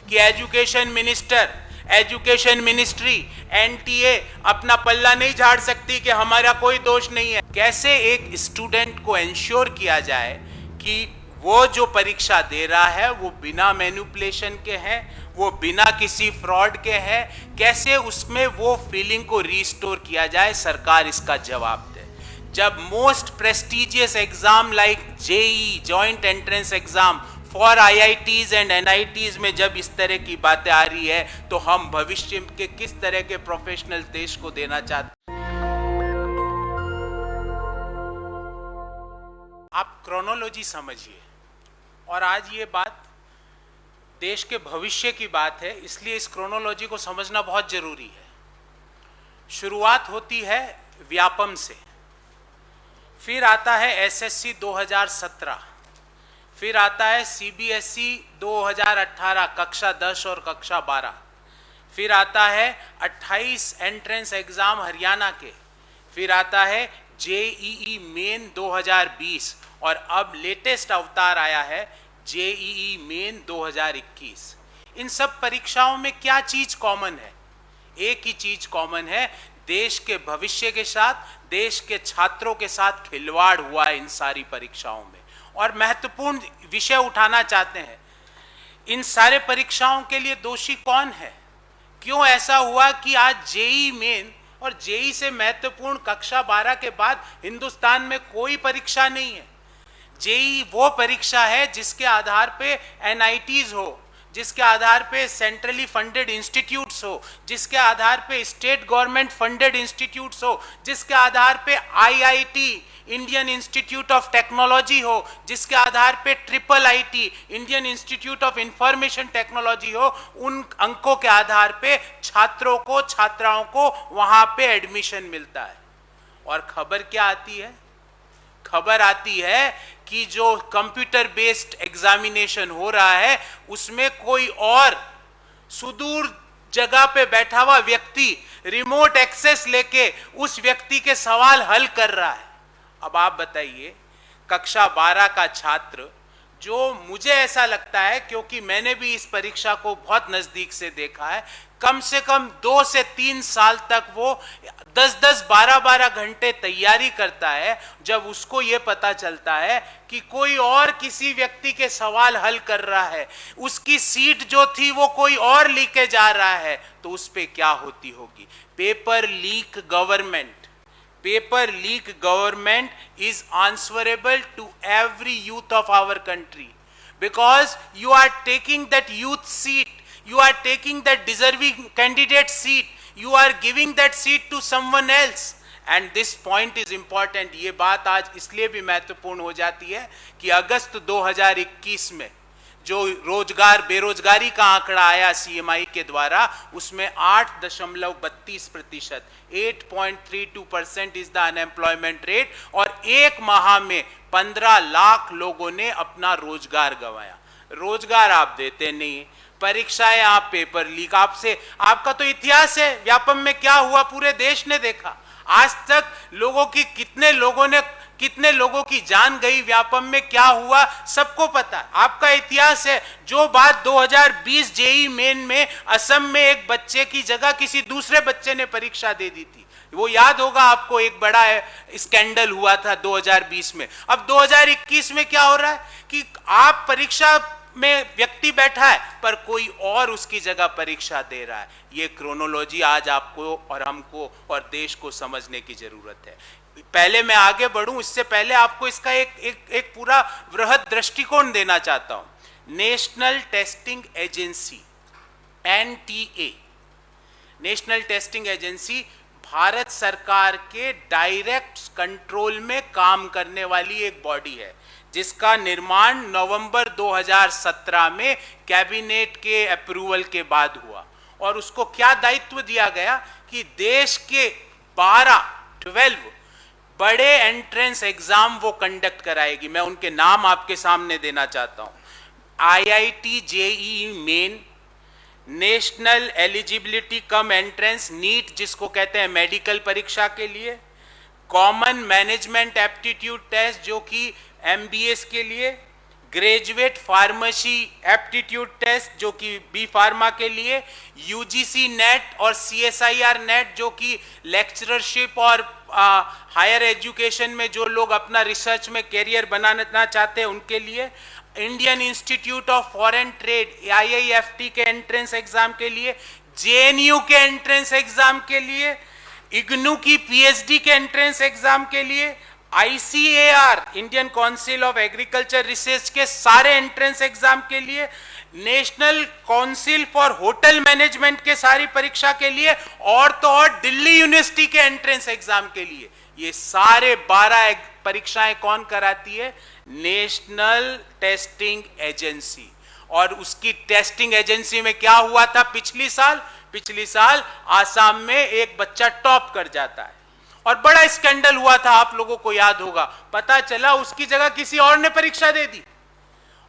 कि education ministry, NTA अपना पल्ला नहीं झाड़ सकती कि हमारा कोई दोष नहीं है। कैसे एक स्टूडेंट को एंश्योर किया जाए कि वो जो परीक्षा दे रहा है वो बिना मैनिपुलेशन के है, वो बिना किसी फ्रॉड के है, कैसे उसमें वो फीलिंग को रिस्टोर किया जाए, सरकार इसका जवाब दे। जब most prestigious exam like JEE, joint entrance exam for IITs and NITs में जब इस तरह की बातें आ रही है, तो हम भविष्य के किस तरह के प्रोफेशनल देश को देना चाहते हैं। आप क्रोनोलॉजी समझिए, और आज ये बात देश के भविष्य की बात है, इसलिए इस क्रोनोलॉजी को समझना बहुत जरूरी है। शुरुआत होती है व्यापम से, फिर आता है एसएससी 2017, फिर आता है सीबीएसई 2018 कक्षा 10 और कक्षा 12, फिर आता है 28 एंट्रेंस एग्जाम हरियाणा के, फिर आता है जेईई मेन 2020, और अब लेटेस्ट अवतार आया है जेईई मेन 2021। इन सब परीक्षाओं में क्या चीज कॉमन है? एक ही चीज कॉमन है, देश के भविष्य के साथ, देश के छात्रों के साथ खिलवाड़ हुआ है इन सारी परीक्षाओं में। और महत्वपूर्ण विषय उठाना चाहते हैं, इन सारे परीक्षाओं के लिए दोषी कौन है? क्यों ऐसा हुआ कि आज जेईई मेन और जेईई से महत्वपूर्ण कक्षा 12 के बाद हिंदुस्तान में कोई परीक्षा नहीं है? जेईई वो परीक्षा है जिसके आधार पे एनआईटीज हो, जिसके आधार पे सेंट्रली फंडेड इंस्टीट्यूट्स हो, जिसके आधार पे स्टेट गवर्नमेंट फंडेड इंस्टीट्यूट्स हो, जिसके आधार पे IIT Indian institute of technology हो, जिसके आधार पे triple IT Indian institute of information technology हो। उन अंकों के आधार पे छात्रों को, छात्राओं को वहां पे एडमिशन मिलता है। और खबर क्या आती है? खबर आती है कि जो कंप्यूटर बेस्ड एग्जामिनेशन हो रहा है उसमें कोई और सुदूर जगह पे बैठा हुआ व्यक्ति रिमोट एक्सेस लेके उस व्यक्ति के सवाल हल कर रहा है। अब आप बताइए, कक्षा 12 का छात्र, जो मुझे ऐसा लगता है क्योंकि मैंने भी इस परीक्षा को बहुत नजदीक से देखा है, कम से कम 2 से 3 साल तक वो 10-10, 12-12 घंटे तैयारी करता है। जब उसको ये पता चलता है कि कोई और किसी व्यक्ति के सवाल हल कर रहा है, उसकी सीट जो थी वो कोई और लेके जा रहा है, तो उस पे क्या होती होगी? Paper leak government is answerable to every youth of our country, because you are taking that youth seat, you are taking that deserving candidate seat, you are giving that seat to someone else, and this point is important। ये बात आज इसलिए भी महत्वपूर्ण हो जाती है कि अगस्त 2021 में जो बेरोजगारी का आंकड़ा आया सीएमआई के द्वारा, उसमें 8.32%, 8.32% इज द अनएम्प्लॉयमेंट रेट, और एक माह में 15 लाख लोगों ने अपना रोजगार गंवाया। रोजगार आप देते नहीं, परीक्षाएं आप पेपर लीक, आपका तो इतिहास है, व्यापम में क्या हुआ पूरे देश ने देखा। आज तक कितने लोगों की जान गई, व्यापम में क्या हुआ सबको पता है, आपका इतिहास है। जो बात 2020 जेईई मेन में असम में एक बच्चे की जगह किसी दूसरे बच्चे ने परीक्षा दे दी थी, वो याद होगा आपको, एक बड़ा स्कैंडल हुआ था 2020 में। अब 2021 में क्या हो रहा है कि आप परीक्षा में व्यक्ति बैठा है पर कोई और उसकी जगह परीक्षा दे रहा है। ये क्रोनोलॉजी आज आपको और हमको और देश को समझने की जरूरत है। पहले मैं आगे बढ़ूं, इससे पहले आपको इसका एक पूरा वृहद दृष्टिकोण देना चाहता हूं। National testing agency, NTA, national testing agency Bharat सरकार के डायरेक्ट कंट्रोल में काम करने वाली एक बॉडी है, जिसका निर्माण नवंबर 2017 में कैबिनेट के अप्रूवल के बाद हुआ। और उसको क्या दायित्व दिया गया कि देश के 12 बड़े एंट्रेंस एग्जाम वो कंडक्ट कराएगी। मैं उनके नाम आपके सामने देना चाहता हूं। IIT JEE Main, national eligibility cum entrance NEET जिसको कहते हैं मेडिकल परीक्षा के लिए, कॉमन मैनेजमेंट एप्टीट्यूड टेस्ट जो कि एमबीएस के लिए, ग्रेजुएट फार्मेसी एप्टीट्यूड टेस्ट जो कि बी फार्मा के लिए, यूजीसी नेट और सीएसआईआर नेट जो कि लेक्चरशिप और हायर एजुकेशन में जो लोग अपना रिसर्च में कैरियर बनाना चाहते हैं उनके लिए, Indian institute of foreign trade IIFT के एंट्रेंस एग्जाम के लिए, जेएनयू के एंट्रेंस एग्जाम के लिए, इग्नू की पीएचडी के एंट्रेंस एग्जाम के लिए, ICAR Indian council of agriculture research के सारे एंट्रेंस एग्जाम के लिए, national council for hotel management के सारी परीक्षा के लिए, और तो और दिल्ली यूनिवर्सिटी के एंट्रेंस एग्जाम के लिए। ये सारे 12 परीक्षाएं कौन कराती है? National testing agency. और उसकी टेस्टिंग एजेंसी में क्या हुआ था पिछली साल आसाम में एक बच्चा टॉप कर जाता है और बड़ा स्कैंडल हुआ था, आप लोगों को याद होगा। पता चला उसकी जगह किसी और ने परीक्षा दे दी।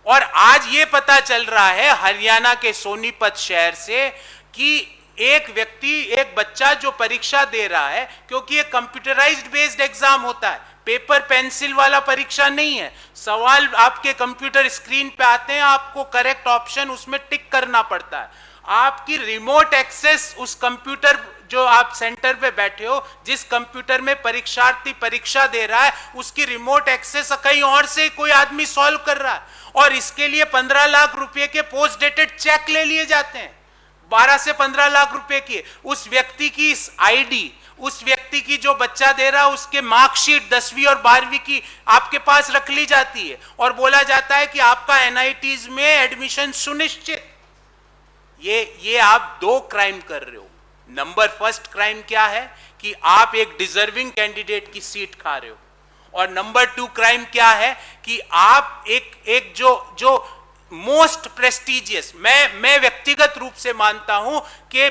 और आज ये पता चल रहा है हरियाणा के सोनीपत शहर से कि एक बच्चा जो परीक्षा दे रहा है, क्योंकि ये कंप्यूटराइज्ड बेस्ड एग्जाम होता है, पेपर पेंसिल वाला परीक्षा नहीं है। सवाल आपके कंप्यूटर स्क्रीन पे आते हैं, आपको करेक्ट ऑप्शन उसमें टिक करना पड़ता है। आपकी रिमोट एक्सेस उस कंप्यूटर जो आप सेंटर पे बैठे हो, जिस कंप्यूटर में परीक्षार्थी परीक्षा दे रहा है, उसकी रिमोट एक्सेस कहीं और से कोई आदमी सॉल्व कर रहा है, और इसके लिए 15 लाख रुपए के पोस्ट डेटेड चेक ले लिए जाते हैं। 12 से 15 लाख रुपए की उस व्यक्ति की आईडी, उस व्यक्ति की जो बच्चा दे रहा है उसके मार्कशीट 10वीं और 12वीं की आपके पास रख ली जाती है और बोला जाता है कि आपका एनआईटीज में एडमिशन सुनिश्चित। ये आप 2 क्राइम कर रहे हो। नंबर फर्स्ट क्राइम क्या है कि आप एक डिजर्विंग कैंडिडेट की सीट खा रहे हो, और नंबर 2 क्राइम क्या है कि आप एक जो मोस्ट प्रेस्टिजियस, मैं व्यक्तिगत रूप से मानता हूं कि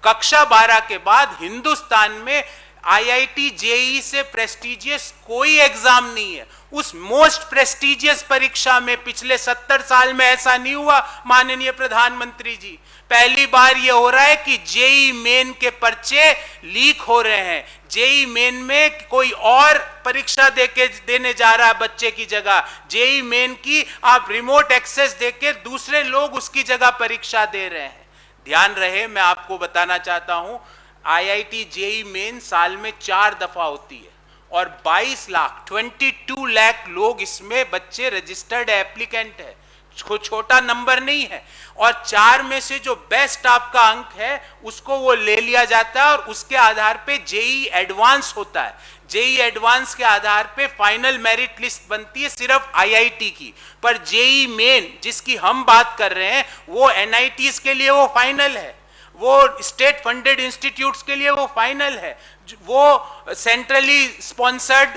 कक्षा 12 के बाद हिंदुस्तान में आईआईटी जेईई से प्रेस्टिजियस कोई एग्जाम नहीं है। उस मोस्ट प्रेस्टिजियस परीक्षा में पिछले 70 साल में ऐसा नहीं हुआ। माननीय प्रधानमंत्री जी, पहली बार यह हो रहा है कि जेईई मेन के पर्चे लीक हो रहे हैं। जेईई मेन में कोई और परीक्षा देने जा रहा है बच्चे की जगह। जेईई मेन की आप रिमोट एक्सेस देके दूसरे लोग उसकी जगह परीक्षा दे रहे हैं। ध्यान रहे, मैं आपको बताना चाहता हूं, आईआईटी जेईई मेन साल में 4 दफा होती है और 22 लाख लोग इसमें बच्चे रजिस्टर्ड एप्लीकेंट है। छोटा नंबर नहीं है। और 4 में से जो बेस्ट आपका अंक है उसको वो ले लिया जाता है और उसके आधार पे जेईई एडवांस होता है। जेईई एडवांस के आधार पे फाइनल मेरिट लिस्ट बनती है सिर्फ आईआईटी की, पर जेईई मेन जिसकी हम बात कर रहे हैं वो एनआईटीज के लिए वो फाइनल है, वो स्टेट फंडेड इंस्टीट्यूट्स के लिए वो फाइनल है, वो सेंट्रली स्पॉन्सर्ड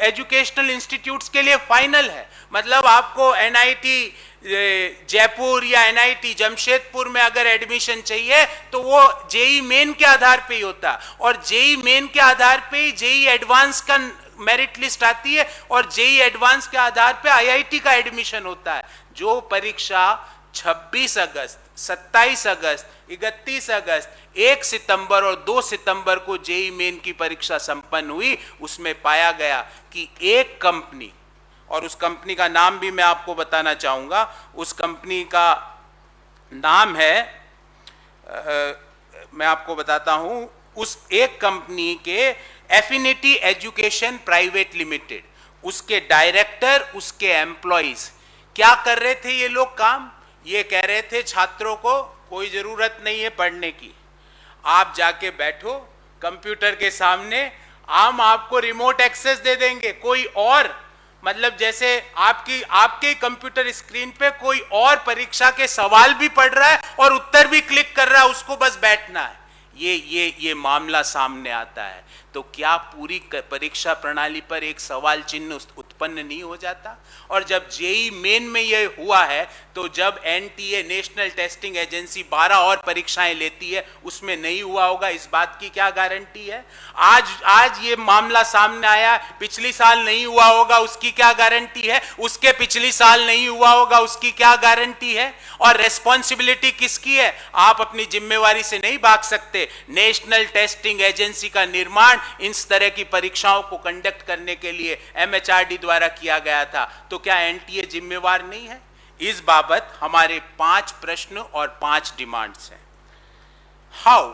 एजुकेशनल इंस्टीट्यूट्स के लिए फाइनल है। मतलब आपको एनआईटी जयपुर या एनआईटी जमशेदपुर में अगर एडमिशन चाहिए तो वो जेईई मेन के आधार पे ही होता है, और जेईई मेन के आधार पे ही जेईई एडवांस का मेरिट लिस्ट आती है और जेईई एडवांस के आधार पे आईआईटी का एडमिशन होता है। जो परीक्षा 26 अगस्त, 27 अगस्त, 31 अगस्त, 1 सितंबर और 2 सितंबर को जेईई मेन की परीक्षा संपन्न हुई, उसमें पाया गया कि एक कंपनी, और उस कंपनी का नाम भी मैं आपको बताना चाहूंगा, उस कंपनी का नाम है मैं आपको बताता हूं, उस एक कंपनी के एफिनिटी एजुकेशन प्राइवेट लिमिटेड, उसके डायरेक्टर, उसके एम्प्लॉइज क्या कर रहे थे ये लोग काम? ये कह रहे थे छात्रों को कोई जरूरत नहीं है पढ़ने की, आप जाके बैठो कंप्यूटर के सामने, हम आपको रिमोट एक्सेस दे देंगे। कोई और, मतलब जैसे आपके कंप्यूटर स्क्रीन पे कोई और परीक्षा के सवाल भी पढ़ रहा है और उत्तर भी क्लिक कर रहा है, उसको बस बैठना है। ये मामला सामने आता है तो क्या पूरी परीक्षा प्रणाली पर एक सवाल चिन्ह उत्पन्न नहीं हो जाता? और जब जेईई मेन में ये हुआ है तो जब एनटीए नेशनल टेस्टिंग एजेंसी 12 और परीक्षाएं लेती है उसमें नहीं हुआ होगा, इस बात की क्या गारंटी है? आज ये मामला सामने आया, पिछली साल नहीं हुआ होगा उसकी क्या गारंटी है? उसके पिछली साल नहीं हुआ होगा उसकी क्या गारंटी है? और रेस्पॉन्सिबिलिटी किसकी है? आप अपनी जिम्मेवारी से नहीं भाग सकते। नेशनल टेस्टिंग एजेंसी का निर्माण इस तरह की परीक्षाओं को कंडक्ट करने के लिए एमएचआरडी द्वारा किया गया था, तो क्या एनटीए जिम्मेवार नहीं है? इस बाबत हमारे 5 प्रश्न और 5 डिमांड्स हैं। हाउ,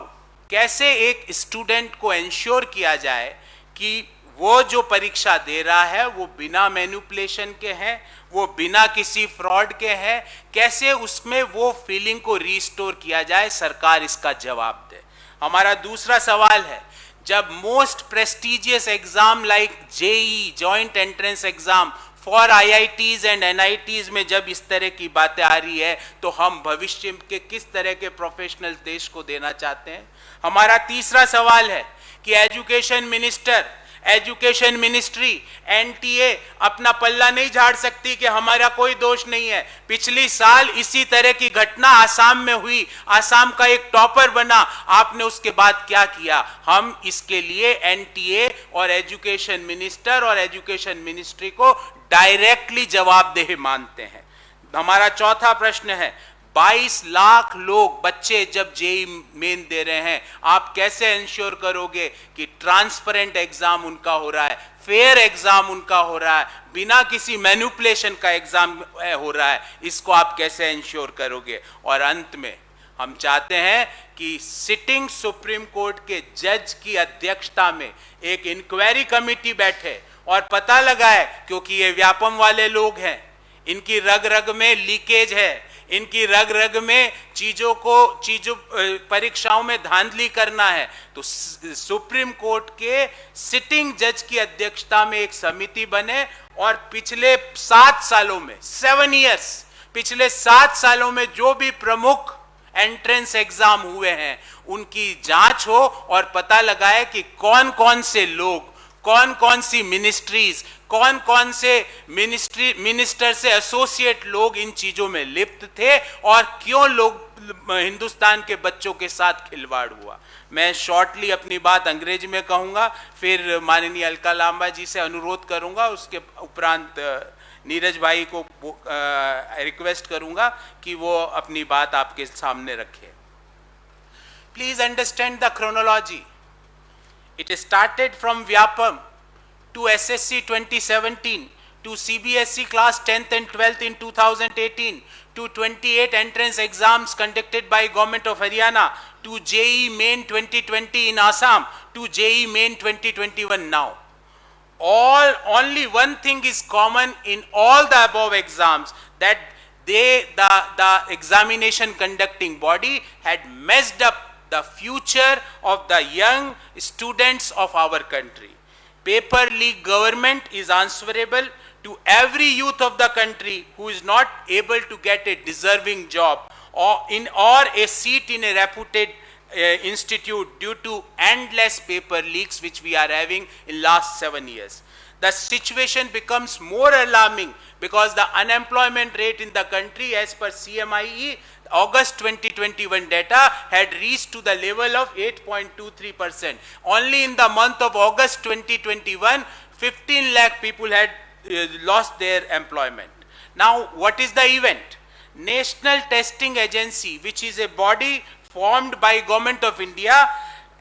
कैसे एक स्टूडेंट को एंश्योर किया जाए कि वो जो परीक्षा दे रहा है वो बिना मैनिपुलेशन के है, वो बिना किसी फ्रॉड के है, कैसे उसमें वो फीलिंग को रिस्टोर किया जाए, सरकार इसका जवाब दे। हमारा दूसरा सवाल है, जब most prestigious exam like JEE, joint entrance exam for IITs and NITs में जब इस तरह की बातें आ रही है, तो हम भविष्य के किस तरह के प्रोफेशनल देश को देना चाहते हैं? हमारा तीसरा सवाल है कि एजुकेशन मिनिस्ट्री, एनटीए अपना पल्ला नहीं झाड़ सकती कि हमारा कोई दोष नहीं है। पिछली साल इसी तरह की घटना आसाम में हुई, आसाम का एक टॉपर बना, आपने उसके बाद क्या किया? हम इसके लिए एनटीए और एजुकेशन मिनिस्टर और एजुकेशन मिनिस्ट्री को डायरेक्टली जवाबदेह मानते हैं। हमारा चौथा प्रश्न है, 22 लाख लोग, बच्चे जब जेई मेन दे रहे हैं, आप कैसे इंश्योर करोगे कि ट्रांसपेरेंट एग्जाम उनका हो रहा है, फेयर एग्जाम उनका हो रहा है, बिना किसी मैनिपुलेशन का एग्जाम हो रहा है? इसको आप कैसे इंश्योर करोगे? और अंत में हम चाहते हैं कि सिटिंग सुप्रीम कोर्ट के जज की अध्यक्षता में एक इंक्वायरी कमेटी बैठे और पता लगाए, क्योंकि ये व्यापम वाले लोग हैं, इनकी रग रग में लीकेज है, इनकी रग रग में चीजों परीक्षाओं में धांधली करना है। तो सुप्रीम कोर्ट के सिटिंग जज की अध्यक्षता में एक समिति बने और पिछले 7 सालों में, 7 इयर्स, पिछले 7 सालों में जो भी प्रमुख एंट्रेंस एग्जाम हुए हैं उनकी जांच हो और पता लगाए कि कौन कौन से लोग, कौन कौन सी मिनिस्ट्रीज, कौन कौन से मिनिस्टर से एसोसिएट लोग इन चीजों में लिप्त थे और क्यों लोग हिंदुस्तान के बच्चों के साथ खिलवाड़ हुआ। मैं शॉर्टली अपनी बात अंग्रेजी में कहूंगा, फिर माननीय अलका लांबा जी से अनुरोध करूंगा, उसके उपरांत नीरज भाई को रिक्वेस्ट करूंगा कि वो अपनी बात आपके सामने रखे। Please understand the chronology. It started from Vyapam to SSC 2017 to CBSE class 10th and 12th in 2018 to 28 entrance exams conducted by Government of Haryana to JEE Main 2020 in Assam to JEE Main 2021 now. Only one thing is common in all the above exams, that the examination conducting body had messed up the future of the young students of our country. Paper leak government is answerable to every youth of the country who is not able to get a deserving job or a seat in a reputed institute due to endless paper leaks which we are having in last 7 years. The situation becomes more alarming because the unemployment rate in the country, as per CMIE, August 2021 data, had reached to the level of 8.23%. Only in the month of August 2021, 15 lakh people had lost their employment. Now, what is the event? National Testing Agency, which is a body formed by Government of India,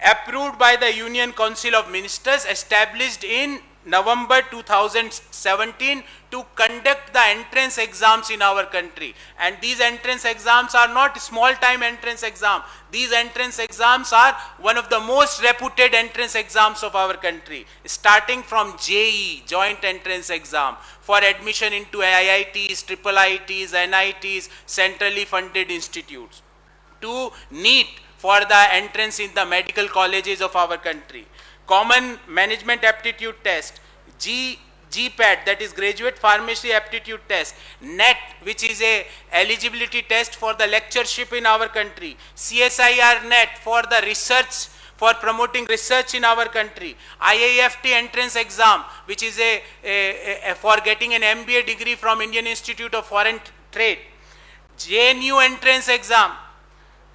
approved by the Union Council of Ministers, established in November 2017 to conduct the entrance exams in our country. And these entrance exams are not small time entrance exam. These entrance exams are one of the most reputed entrance exams of our country, starting from JEE, Joint Entrance Exam, for admission into IITs, IIITs, NITs, centrally funded institutes, to NEET for the entrance in the medical colleges of our country, Common Management Aptitude Test, GPAT, that is Graduate Pharmacy Aptitude Test, NET, which is a eligibility test for the lectureship in our country, CSIR NET for the research, for promoting research in our country, IIFT entrance exam, which is for getting an MBA degree from Indian Institute of Foreign Trade, JNU entrance exam,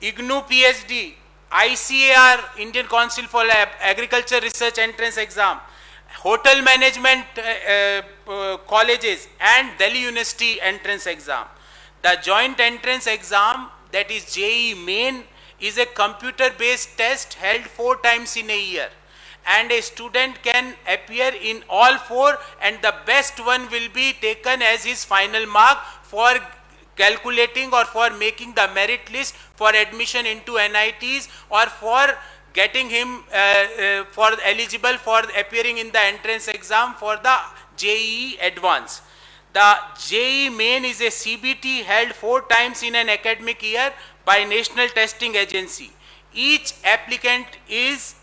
IGNOU PhD, ICAR, Indian Council for Agriculture Research entrance exam, Hotel Management colleges, and Delhi University entrance exam. The joint entrance exam, that is JEE Main, is a computer-based test held 4 times in a year. and a student can appear in all four, and the best one will be taken as his final mark for calculating or for making the merit list for admission into NITs, or for getting him for eligible for appearing in the entrance exam for the JEE Advance. The JEE Main is a CBT held 4 times in an academic year by National Testing Agency. Each applicant is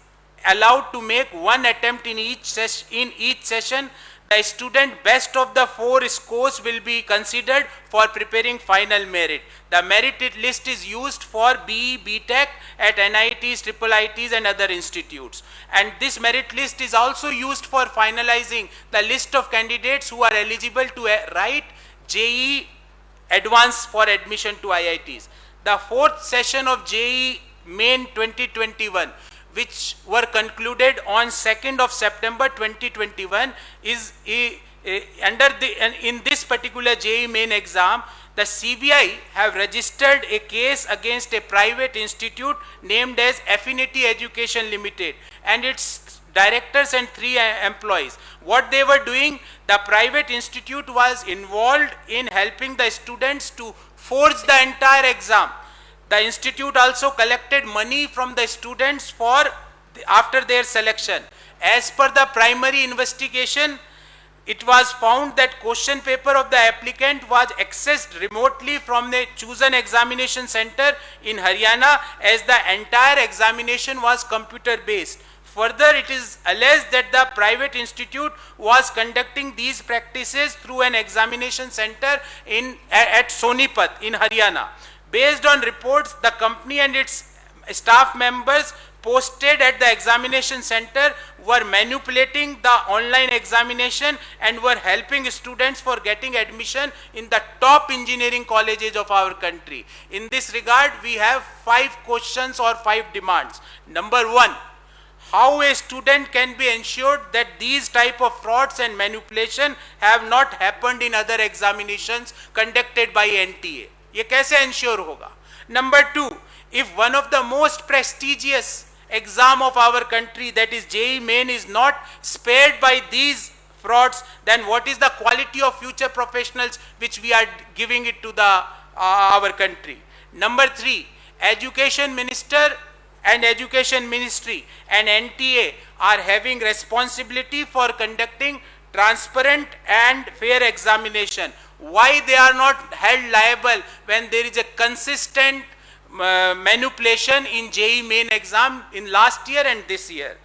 allowed to make one attempt in each session. The student best of the 4 scores will be considered for preparing final merit. The merit list is used for BE, BTech at NITs, IIITs and other institutes. And this merit list is also used for finalizing the list of candidates who are eligible to write JEE Advance for admission to IITs. The 4th session of JEE Main 2021, which were concluded on 2nd of September 2021, is in this particular JEE Main exam, the CBI have registered a case against a private institute named as Affinity Education Limited and its directors and 3 employees. What they were doing, the private institute was involved in helping the students to forge the entire exam. The institute also collected money from the students after their selection. As per the primary investigation, it was found that question paper of the applicant was accessed remotely from the chosen examination center in Haryana, as the entire examination was computer based. Further, it is alleged that the private institute was conducting these practices through an examination center at Sonipat in Haryana. Based on reports, the company and its staff members posted at the examination center were manipulating the online examination and were helping students for getting admission in the top engineering colleges of our country. In this regard, we have 5 questions or 5 demands. Number 1, how a student can be ensured that these type of frauds and manipulation have not happened in other examinations conducted by NTA? ये कैसे ensure होगा? Number 2, if one of the most prestigious exam of our country, that is JEE Main, is not spared by these frauds, then what is the quality of future professionals which we are giving it to our country? Number 3, Education Minister and Education Ministry and NTA are having responsibility for conducting transparent and fair examination. Why they are not held liable when there is a consistent manipulation in JEE Main exam in last year and this year?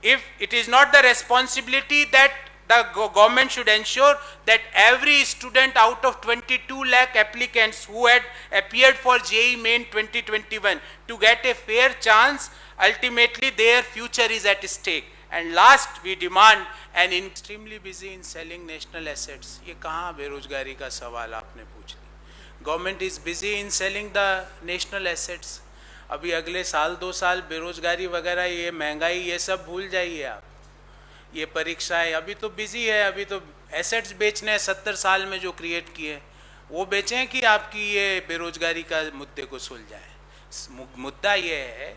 If it is not the responsibility, that the government should ensure that every student out of 22 lakh applicants who had appeared for JEE Main 2021 to get a fair chance, ultimately their future is at stake. And last, we demand an extremely busy in selling national assets. ये कहाँ बेरोजगारी का सवाल आपने पूछ लिया? Government is busy in selling the national assets. अभी अगले साल 2 साल बेरोजगारी वगैरह, ये महंगाई, ये सब भूल जाइए आप. ये परीक्षाएं अभी तो बिजी है, अभी तो एसेट्स बेचने हैं 70 साल में जो क्रिएट किए वो बेचें कि आपकी ये बेरोजगारी का मुद्दे को सुलझाएं. मुद्दा ये है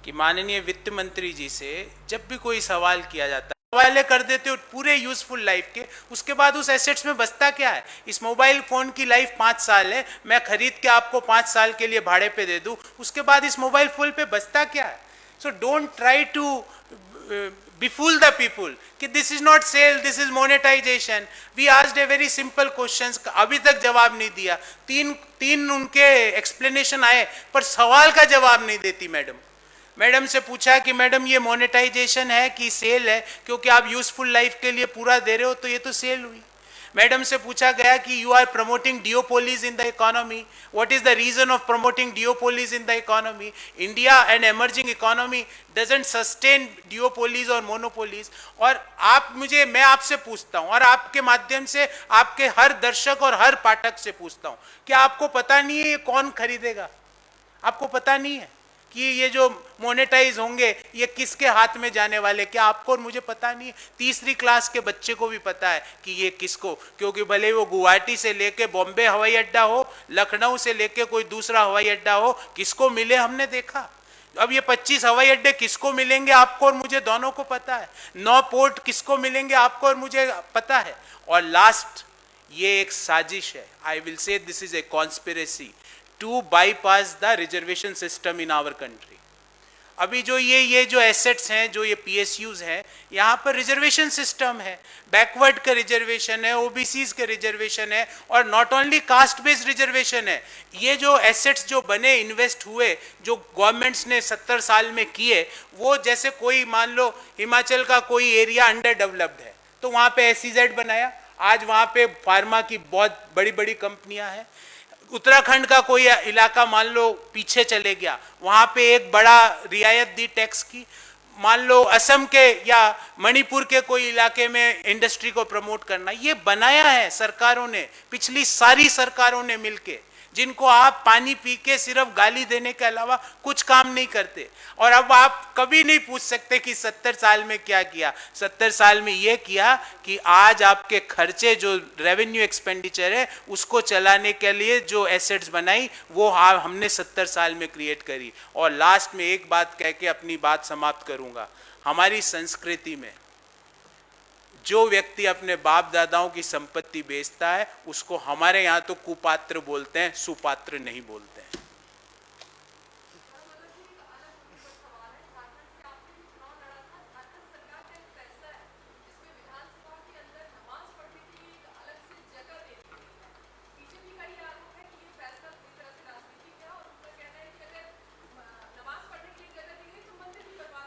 कि माननीय वित्त मंत्री जी से जब भी कोई सवाल किया जाता है, हवाले कर देते हो पूरे यूजफुल लाइफ के, उसके बाद उस एसेट्स में बचता क्या है? इस मोबाइल फोन की लाइफ 5 साल है, मैं खरीद के आपको 5 साल के लिए भाड़े पे दे दूं, उसके बाद इस मोबाइल फोन पे बचता क्या है? So don't try to befool the people कि this is not sale, this is monetization. We asked a very simple questions, अभी तक जवाब नहीं दिया. तीन उनके explanation आए पर सवाल का जवाब नहीं देती मैडम से पूछा कि मैडम ये मोनेटाइजेशन है कि सेल है, क्योंकि आप यूजफुल लाइफ के लिए पूरा दे रहे हो तो ये तो सेल हुई. मैडम से पूछा गया कि you are promoting duopolies in the economy, what is the reason of promoting duopolies in the economy? India an emerging economy doesn't sustain duopolies और मोनोपोलीज. और मैं आपसे पूछता हूं और आपके माध्यम से आपके हर दर्शक और हर पाठक से पूछता हूं, क्या आपको पता नहीं है ये कौन खरीदेगा? आपको पता नहीं है कि ये जो मोनेटाइज होंगे ये किसके हाथ में जाने वाले? क्या आपको और मुझे पता नहीं है? तीसरी क्लास के बच्चे को भी पता है कि ये किसको, क्योंकि भले वो गुवाहाटी से लेके बॉम्बे हवाई अड्डा हो, लखनऊ से लेके कोई दूसरा हवाई अड्डा हो, किसको मिले हमने देखा. अब ये 25 हवाई अड्डे किसको मिलेंगे, आपको और मुझे दोनों को पता है। 9 पोर्ट किसको मिलेंगे, आपको और मुझे पता है। और लास्ट, ये एक साजिश है, I will say this is a conspiracy to bypass the reservation system in our country. अभी जो ये जो एसेट्स हैं, जो ये पीएसयूज हैं, यहाँ पर रिजर्वेशन सिस्टम है, बैकवर्ड का रिजर्वेशन है, ओबीसीज के रिजर्वेशन है, और not only caste based reservation है। ये जो एसेट्स जो बने, इन्वेस्ट हुए, जो गवर्नमेंट्स ने 70 साल में किए, वो जैसे कोई मान लो हिमाचल का कोई एरिया अंडर डेवलप्ड है तो वहाँ पे एसईजेड बनाया, आज वहाँ पे फार्मा की बहुत बड़ी बड़ी कंपनियां हैं। उत्तराखंड का कोई इलाका मान लो पीछे चले गया, वहां पे एक बड़ा रियायत दी टैक्स की। मान लो असम के या मणिपुर के कोई इलाके में इंडस्ट्री को प्रमोट करना, ये बनाया है सरकारों ने, पिछली सारी सरकारों ने मिलके, जिनको आप पानी पी के सिर्फ गाली देने के अलावा कुछ काम नहीं करते। और अब आप कभी नहीं पूछ सकते कि 70 साल में क्या किया। 70 साल में ये किया कि आज आपके खर्चे, जो रेवेन्यू एक्सपेंडिचर है, उसको चलाने के लिए जो एसेट्स बनाई, वो हमने 70 साल में क्रिएट करी। और लास्ट में एक बात कह के अपनी बात समाप्त करूंगा। हमारी संस्कृति में जो व्यक्ति अपने बाप दादाओं की संपत्ति बेचता है, उसको हमारे यहाँ तो कुपात्र बोलते हैं, सुपात्र नहीं बोलते हैं।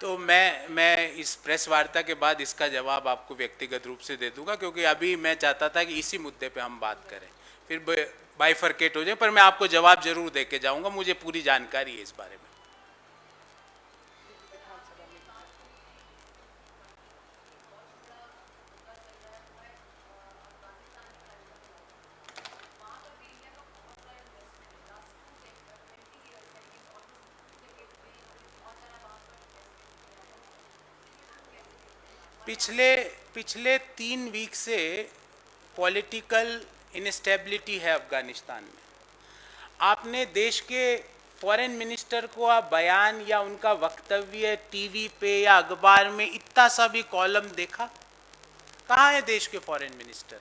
तो मैं इस प्रेस वार्ता के बाद इसका जवाब आपको व्यक्तिगत रूप से दे दूंगा, क्योंकि अभी मैं चाहता था कि इसी मुद्दे पे हम बात करें, फिर बाइफरकेट हो जाए। पर मैं आपको जवाब जरूर दे के जाऊंगा, मुझे पूरी जानकारी है इस बारे में। पिछले 3 वीक से पॉलिटिकल इनस्टेबिलिटी है अफगानिस्तान में। आपने देश के फॉरेन मिनिस्टर को आप बयान या उनका वक्तव्य टीवी पे या अखबार में इतना सा भी कॉलम देखा? कहाँ है देश के फॉरेन मिनिस्टर?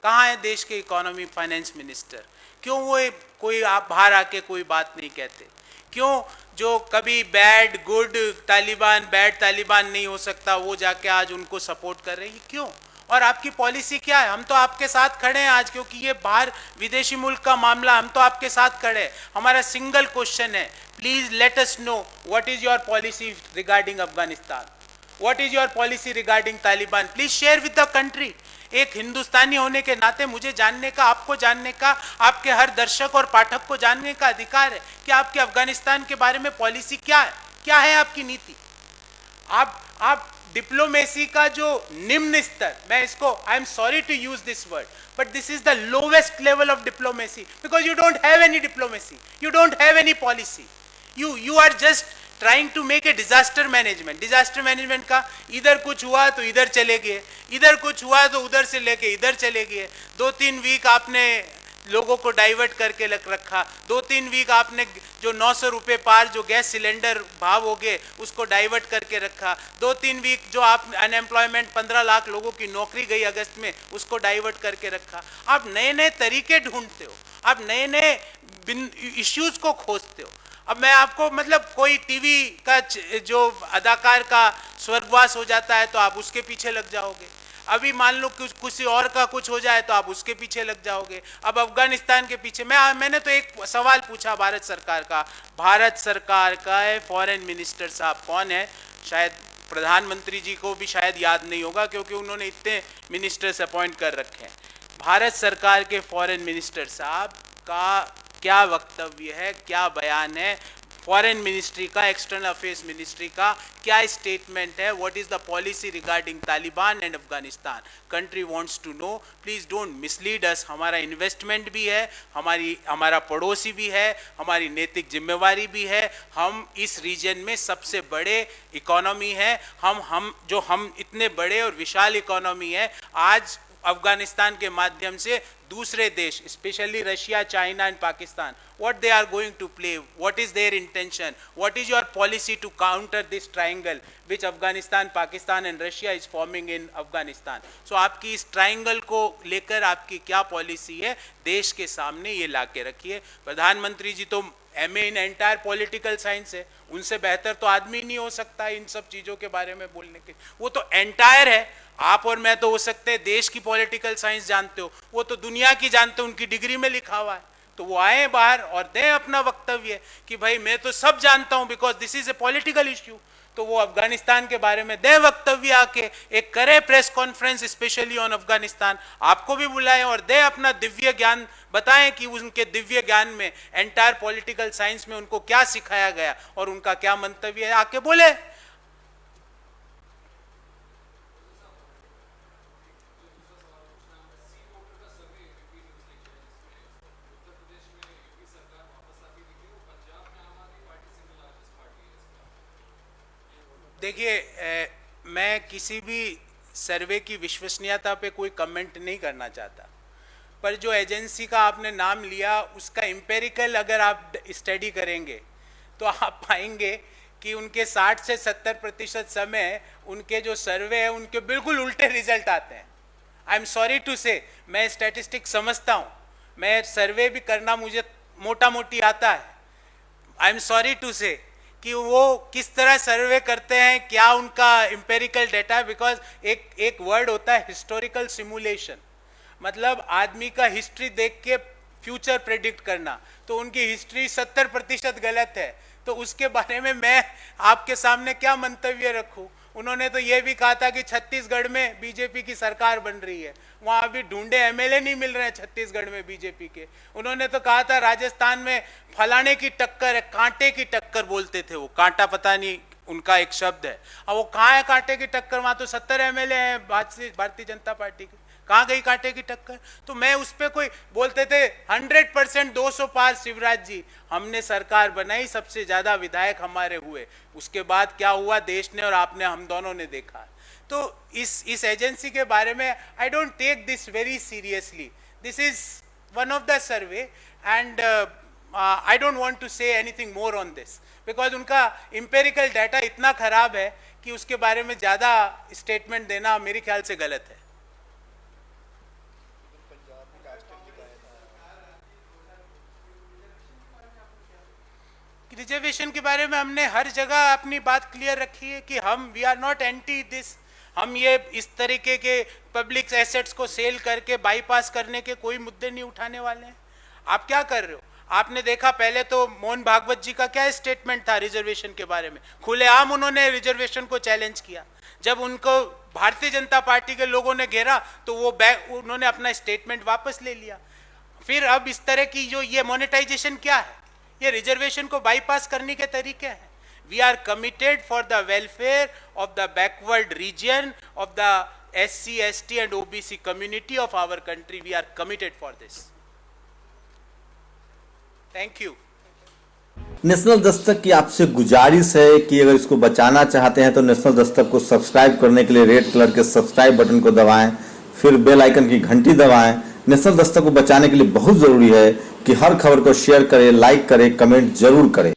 कहाँ है देश के इकोनॉमी फाइनेंस मिनिस्टर? क्यों वो कोई आप बाहर आके कोई बात नहीं कहते? क्यों जो कभी bad good Taliban, bad Taliban नहीं हो सकता, वो जाके आज उनको सपोर्ट कर रहे हैं? क्यों? और आपकी पॉलिसी क्या है? हम तो आपके साथ खड़े हैं आज, क्योंकि ये बाहर विदेशी मुल्क का मामला, हम तो आपके साथ खड़े हैं। हमारा सिंगल क्वेश्चन है, please let us know what is your policy regarding Afghanistan, what is your policy regarding Taliban, please share with the country. एक हिंदुस्तानी होने के नाते मुझे जानने का, आपको जानने का, आपके हर दर्शक और पाठक को जानने का अधिकार है कि आपके अफगानिस्तान के बारे में पॉलिसी क्या है, क्या है आपकी नीति। आप डिप्लोमेसी का जो निम्न स्तर, मैं इसको, I am sorry to use this word, but this is the lowest level of diplomacy, because you don't have any diplomacy, you don't have any policy, you are just trying to make a disaster management। disaster management का इधर कुछ हुआ तो इधर चले गए, इधर कुछ हुआ तो उधर से लेके इधर चले गए। 2-3 वीक आपने लोगों को डाइवर्ट करके रखा। 2-3 वीक आपने जो 900 रुपये पार जो गैस सिलेंडर भाव हो गए, उसको डाइवर्ट करके रखा। 2-3 वीक जो आप अनएम्प्लॉयमेंट 15 लाख लोगों की नौकरी गई अगस्त में, उसको डाइवर्ट करके रखा। आप नए नए तरीके ढूंढते हो, आप नए नए इश्यूज को खोजते हो। अब मैं आपको, मतलब कोई टीवी का जो अदाकार का स्वर्गवास हो जाता है तो आप उसके पीछे लग जाओगे। अभी मान लो किसी और का कुछ हो जाए तो आप उसके पीछे लग जाओगे। अब अफगानिस्तान के पीछे मैंने तो एक सवाल पूछा भारत सरकार का। भारत सरकार का फॉरेन मिनिस्टर साहब कौन है? शायद प्रधानमंत्री जी को भी शायद याद नहीं होगा, क्योंकि उन्होंने इतने मिनिस्टर्स अपॉइंट कर रखे हैं। भारत सरकार के फॉरेन मिनिस्टर साहब का क्या वक्तव्य है, क्या बयान है? फॉरेन मिनिस्ट्री का, एक्सटर्नल अफेयर्स मिनिस्ट्री का क्या स्टेटमेंट है? What is the policy regarding Taliban and Afghanistan? Country wants to know, please don't mislead us. हमारा इन्वेस्टमेंट भी है, हमारा पड़ोसी भी है, हमारी नैतिक जिम्मेवारी भी है। हम इस रीजन में सबसे बड़े इकोनॉमी है। हम इतने बड़े और विशाल इकोनॉमी है। आज अफगानिस्तान के माध्यम से दूसरे देश, specially Russia, China and Pakistan, what they are going to play, what is their intention, what is your policy to counter this triangle which Afghanistan, Pakistan and Russia is forming in Afghanistan. So आपकी इस triangle को लेकर आपकी क्या policy है, देश के सामने ये ला के रखिए. प्रधानमंत्री जी तो MA in entire political science है, उनसे बेहतर तो आदमी नहीं हो सकता इन सब चीज़ों के बारे में बोलने के. वो तो एंटायर है. आप और मैं तो हो सकते हैं देश की पॉलिटिकल साइंस जानते हो, वो तो दुनिया की जानते हो, उनकी डिग्री में लिखा हुआ है. तो वो आए बाहर और दें अपना वक्तव्य कि भाई मैं तो सब जानता हूं because this is A political issue. तो वो अफगानिस्तान के बारे में दे वक्तव्य, आके एक करे press conference specially on Afghanistan, आपको भी बुलाएं और दे अपना दिव्य ज्ञान बताएं कि उनके दिव्य ज्ञान में एंटायर पॉलिटिकल साइंस में उनको क्या सिखाया गया और उनका क्या मंतव्य है, आके बोले. देखिए, मैं किसी भी सर्वे की विश्वसनीयता पे कोई कमेंट नहीं करना चाहता, पर जो एजेंसी का आपने नाम लिया उसका एम्पेरिकल अगर आप स्टडी करेंगे तो आप पाएंगे कि उनके 60 से 70% समय उनके जो सर्वे है उनके बिल्कुल उल्टे रिजल्ट आते हैं. आई एम सॉरी टू से, मैं स्टैटिस्टिक्स समझता हूँ, मैं सर्वे भी करना मुझे मोटा मोटी आता है. आई एम सॉरी टू से कि वो किस तरह सर्वे करते हैं, क्या उनका एम्पेरिकल डेटा है. बिकॉज एक वर्ड होता है हिस्टोरिकल सिमुलेशन, मतलब आदमी का हिस्ट्री देख के फ्यूचर प्रेडिक्ट करना. तो उनकी हिस्ट्री 70% गलत है, तो उसके बारे में मैं आपके सामने क्या मंतव्य रखूं. उन्होंने तो ये भी कहा था कि छत्तीसगढ़ में बीजेपी की सरकार बन रही है, वहाँ अभी ढूंढे MLA नहीं मिल रहे हैं छत्तीसगढ़ में बीजेपी के. उन्होंने तो कहा था राजस्थान में फलाने की टक्कर है, कांटे की टक्कर बोलते थे वो, कांटा पता नहीं उनका एक शब्द है. अब वो कहाँ है कांटे की टक्कर, वहाँ तो 70 MLA हैं भारतीय जनता पार्टी के, कहाँ गई कांटे की टक्कर. तो मैं उस पर कोई बोलते थे 100% 200 पार शिवराज जी, हमने सरकार बनाई, सबसे ज्यादा विधायक हमारे हुए, उसके बाद क्या हुआ देश ने और आपने, हम दोनों ने देखा. तो इस एजेंसी के बारे में I don't take this very seriously. This is one of the survey and I don't want to say anything more on this because उनका एम्पेरिकल डाटा इतना खराब है कि उसके बारे में ज्यादा स्टेटमेंट देना मेरे ख्याल से गलत है. रिजर्वेशन के बारे में हमने हर जगह अपनी बात क्लियर रखी है कि हम we are not anti this. हम ये इस तरीके के पब्लिक एसेट्स को सेल करके बाईपास करने के कोई मुद्दे नहीं उठाने वाले हैं. आप क्या कर रहे हो, आपने देखा पहले तो मोहन भागवत जी का क्या स्टेटमेंट था रिजर्वेशन के बारे में, खुलेआम उन्होंने रिजर्वेशन को चैलेंज किया. जब उनको भारतीय जनता पार्टी के लोगों ने घेरा तो वो उन्होंने अपना स्टेटमेंट वापस ले लिया. फिर अब इस तरह की जो ये मोनेटाइजेशन क्या है, ये रिजर्वेशन को बाईपास करने के तरीके हैं. We are committed for the welfare of the backward region of the SC, ST and OBC community of our country. We are committed for this. Thank you. National Dastak की आपसे गुजारिश है कि अगर इसको बचाना चाहते हैं तो नेशनल दस्तक को सब्सक्राइब करने के लिए रेड कलर के सब्सक्राइब बटन को दबाएं, फिर बेल आइकन की घंटी दबाएं. नेशनल दस्तक को बचाने के लिए बहुत जरूरी है कि हर खबर को शेयर करें, लाइक करें, कमेंट जरूर करें.